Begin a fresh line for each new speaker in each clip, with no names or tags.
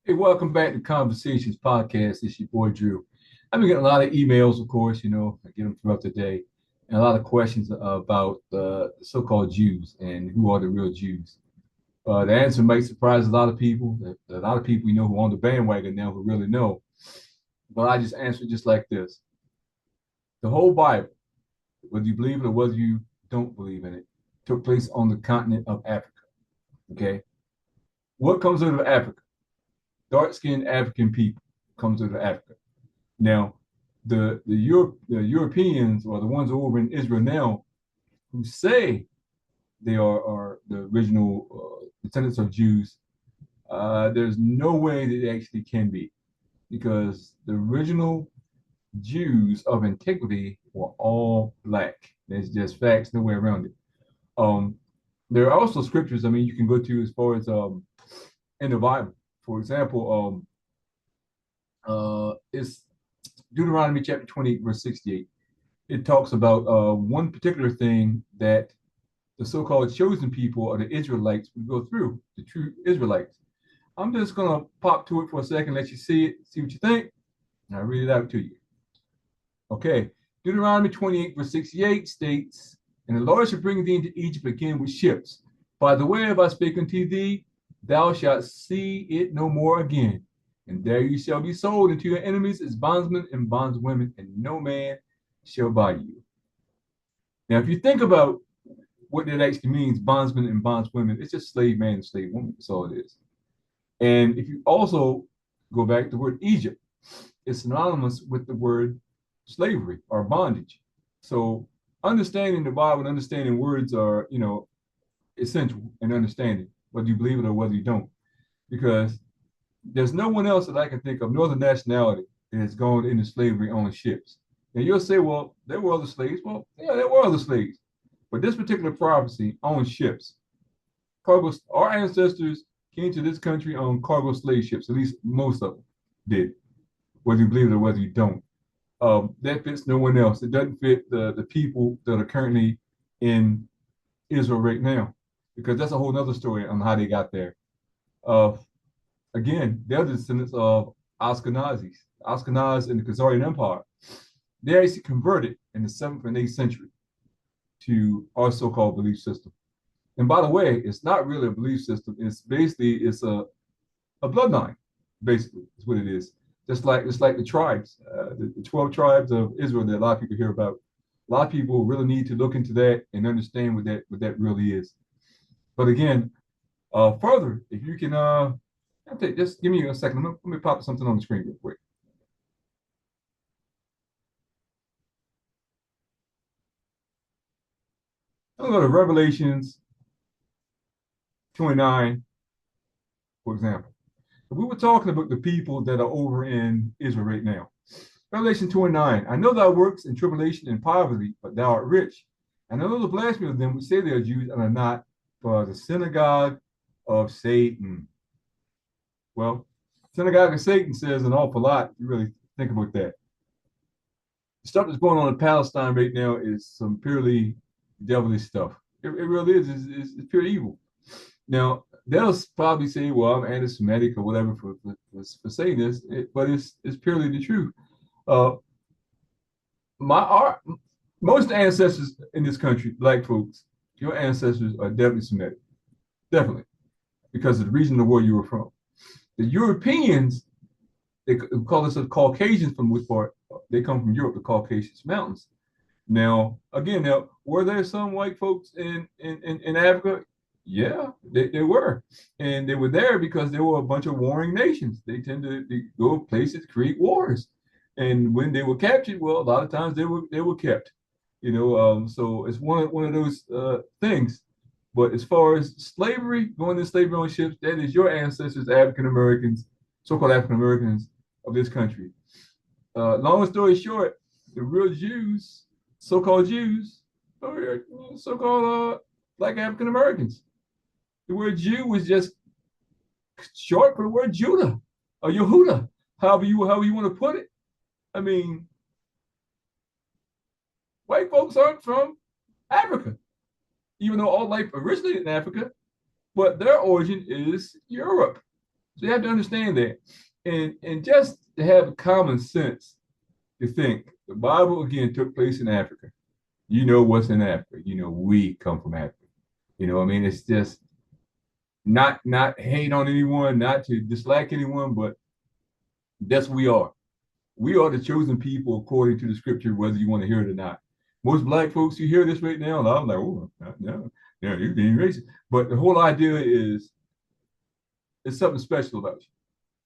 Hey, welcome back to Conversations Podcast. It's your boy Drew. I've been getting a lot of emails, of course, I get them throughout the day, and a lot of questions about the so-called Jews and who are the real Jews. The answer might surprise a lot of people. A lot of people who are on the bandwagon now who really know. But I just answer it just like this: the whole Bible, whether you believe it or whether you don't believe in it, took place on the continent of Africa. Okay, what comes out of Africa? Dark-skinned African people comes out of Africa. Now, the Europeans or the ones over in Israel now who say they are the original descendants of Jews, there's no way that they actually can be because the original Jews of antiquity were all black. There's just facts, no way around it. Um, there are also scriptures. I mean, you can go to as far as in the Bible. For example, it's Deuteronomy chapter 20, verse 68. It talks about one particular thing that the so-called chosen people or the Israelites would go through, the true Israelites. I'm just gonna pop to it for a second, let you see it, see what you think, and I'll read it out to you. Okay, Deuteronomy 28, verse 68 states, "And the Lord shall bring thee into Egypt again with ships. By the way have I spoken to thee, thou shalt see it no more again. And there you shall be sold unto your enemies as bondsmen and bondswomen, and no man shall buy you." Now, if you think about what that actually means, bondsmen and bondswomen, it's just slave man and slave woman. That's all it is. And if you also go back to the word Egypt, it's synonymous with the word slavery or bondage. So understanding the Bible and understanding words are, essential in understanding, whether you believe it or whether you don't. Because there's no one else that I can think of, no other nationality that has gone into slavery on ships. And you'll say, well, there were other slaves. Well, yeah, there were other slaves. But this particular prophecy on ships, cargo, our ancestors came to this country on cargo slave ships, at least most of them did, whether you believe it or whether you don't. That fits no one else. It doesn't fit the people that are currently in Israel right now, because that's a whole other story on how they got there. Uh, Again, they're the descendants of Ashkenazis. Ashkenaz in the Khazarian Empire. They actually converted in the 7th and 8th century to our so-called belief system. And by the way, it's not really a belief system. It's a bloodline, basically, is what it is. Just like the tribes, the 12 tribes of Israel that a lot of people hear about. A lot of people really need to look into that and understand what that really is. But again, further, if you can just give me a second. Let me pop something on the screen real quick. I'm gonna go to Revelations 29, for example. We were talking about the people that are over in Israel right now. Revelation 2:9. I know thy works in tribulation and poverty, but thou art rich. And I know the blasphemy of them which say they are Jews and are not, for the synagogue of Satan. Well, synagogue of Satan says an awful lot if you really think about that. The stuff that's going on in Palestine right now is some purely devilish stuff. It really is. It's pure evil. Now, they'll probably say, well, I'm anti Semitic or whatever for saying this, but it's purely the truth. Uh, our most ancestors in this country, black folks, your ancestors are definitely Semitic, definitely, because of the region of where you were from. The Europeans, they call themselves Caucasians for the most part. They come from Europe, the Caucasus Mountains. Now, were there some white folks in Africa? Yeah, they were. And they were there because there were a bunch of warring nations. They tend to go places, create wars. And when they were captured, well, a lot of times they were kept. So it's one of those things. But as far as slavery, going to slavery on ships, that is your ancestors, African Americans, so-called African Americans of this country. Long story short, the real Jews, so-called Jews, are so-called black African Americans. The word Jew was just short for the word Judah or Yehuda, however you want to put it. I mean, white folks aren't from Africa, even though all life originated in Africa, but their origin is Europe. So you have to understand that. And just to have common sense to think the Bible again took place in Africa. You know what's in Africa. You know we come from Africa. You know, I mean, it's just not hate on anyone, not to dislike anyone, but that's what we are. We are the chosen people according to the scripture, whether you want to hear it or not. Most black folks who hear this right now, I'm like, oh, no, yeah, you're being racist. But the whole idea is it's something special about you.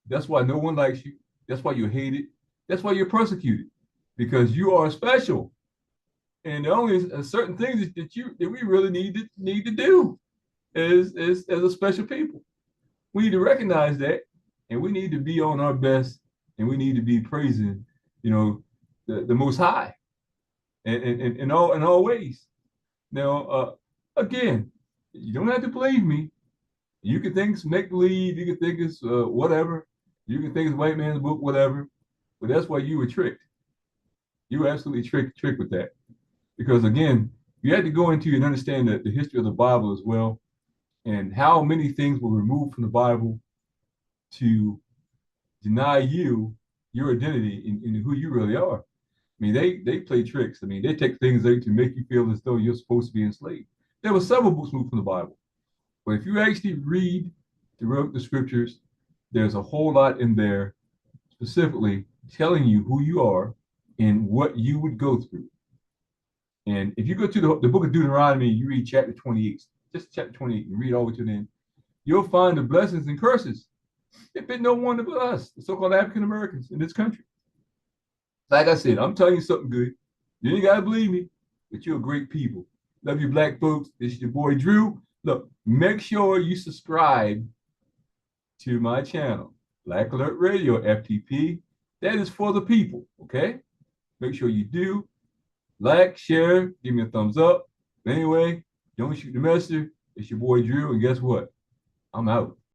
That's why no one likes you. That's why you're hated. That's why you're persecuted, because you are special. And the only certain things that we really need to do is as a special people. We need to recognize that, and we need to be on our best, and we need to be praising, you know, the Most High, in all ways. Now, again, you don't have to believe me. You can think it's make believe. You can think it's whatever. You can think it's white man's book, whatever. But that's why you were tricked. You were absolutely tricked with that. Because again, you had to go into and understand the history of the Bible as well, and how many things were removed from the Bible to deny you your identity in who you really are. I mean, they play tricks. I mean, they take things out to make you feel as though you're supposed to be enslaved. There were several books moved from the Bible, but if you actually read throughout the scriptures, there's a whole lot in there specifically telling you who you are and what you would go through. And if you go to the book of Deuteronomy, you read chapter 28, just chapter 28, and read all the way to the end, you'll find the blessings and curses. It been no one but us, the so-called African Americans in this country. Like I said, I'm telling you something good. You ain't gotta believe me, but you're great people. Love you, black folks. This is your boy Drew. Look, make sure you subscribe to my channel, Black Alert Radio, FTP. That is for the people, okay? Make sure you do. Like, share, give me a thumbs up. Anyway, don't shoot the messenger. It's your boy Drew, and guess what? I'm out.